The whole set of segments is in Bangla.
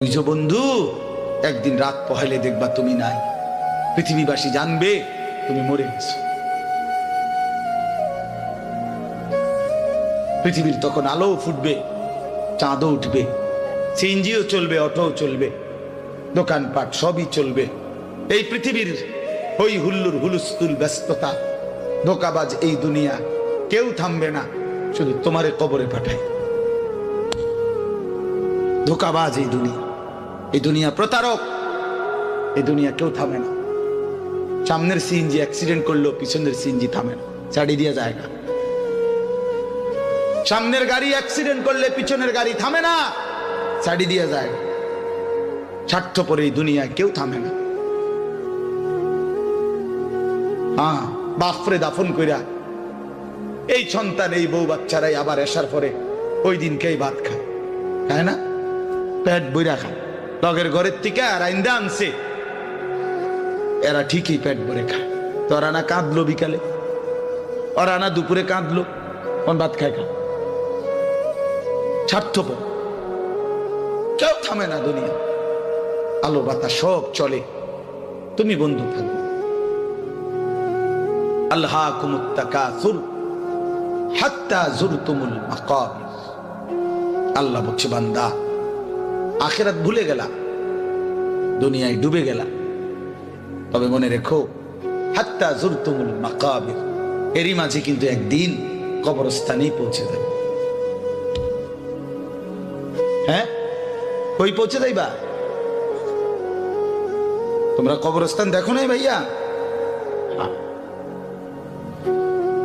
বুঝো বন্ধু, একদিন রাত পহেলে দেখবা তুমি নাই, পৃথিবীবাসী জানবে তুমি মরে গেছো। পৃথিবীর তখন আলো ফুটবে, চাঁদও উঠবে, সিএনজিও চলবে, অটোও চলবে, দোকানপাট সবই চলবে। এই পৃথিবীর হই হুল্লুর হুলুস্থুল ব্যস্ততা, ধোকাবাজ এই দুনিয়া, কেউ থামবে না, শুধু তোমারে কবরে পাঠায়। ধোকাবাজ এই দুনিয়া প্রতারক, এই দুনিয়া কেউ থামে না। সামনের সিএনজি অ্যাক্সিডেন্ট করলো, পিছনের সিএনজি থামে না, ছাড়ি দিয়ে যায় না। সামনের গাড়ি অ্যাক্সিডেন্ট করলে পিছনের গাড়ি থামে না, ছাড়ি দিয়ে যায়। স্বার্থপর এই দুনিয়ায় কেউ থামে না। হ্যাঁ, বাপরে দাফন কইরা এই সন্তান, এই বউ বাচ্চারাই আবার আসার পরে ওই দিনকেই ভাত খায়, তাই না? পেট বইরা খায়, লগের ঘরের থেকে আর আইন্দা আনছে, এরা ঠিকই পেট ভরে খায়। তো ওরা না কাঁদলো বিকালে, ওরা না দুপুরে কাঁদলো, কোন ভাত খায় খা। স্বার্থপর, কেউ থামে না দুনিয়া, আলো বাতাস সব চলে, তুমি বন্ধু থাকবে। আল্লাহকুমুত তাকাসুর হাত্তা যুরতুমুল মাকাবির। আল্লাহ বলছে, বান্দা আখিরাত ভুলে গেলা, দুনিয়ায় ডুবে গেলা, তবে মনে রেখো হাত্তা যুরতুমুল মাকাবির, এরই মাঝে কিন্তু একদিন কবরস্থানেই পৌঁছে যাবে। হ্যাঁ, কই পৌঁছে যাইবা? তোমরা কবরস্থান দেখো নাই ভাইয়া?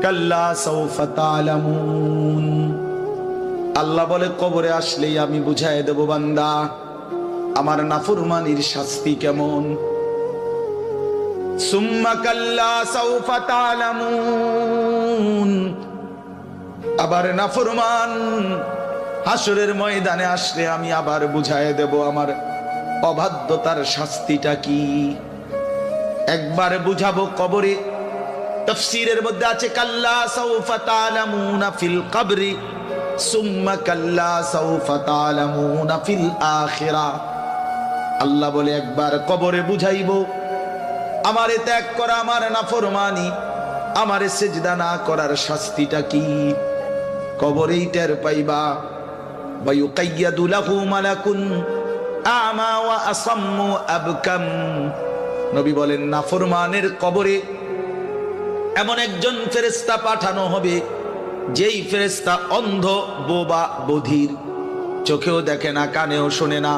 কাল্লা সাউফা তা'লামুন। আল্লাহ বলে, কবরে আসলেই আমি বুঝাই দেব বান্দা আমার নাফরমানির শাস্তি কেমন। সুম্মা কাল্লা সাউফা তা'লামুন। আবার নাফরমান হাসরের ময়দানে আসলে আমি আবার বুঝাই দেব আমার অবাধ্যতার শাস্তিটা কি। একবার বুঝাবো কবরে। তাফসীরের মধ্যে আছে কাল্লা সাউফা তা'লামুনা ফিল কবরি সুম্মা কাল্লা সাউফা তা'লামুনা ফিল আখিরাহ। আল্লাহ বলে, একবার কবরে বুঝাইবো আমারে ত্যাগ করা, আমার নাফরমানি, আমারে সিজদা না করার শাস্তিটা কি। কবরেই টের পাইবা। ওয়া ইউকাইয়াদু লাহু মালাকুন আমা ওয়া আসাম্মু আবকাম। নবী বলেন, নাফরমানের কবরে এমন একজন ফেরেশতা পাঠানো হবে, যেই ফেরেশতা অন্ধ, বোবা, বধির, চোখেও দেখে না, কানেও শোনে না।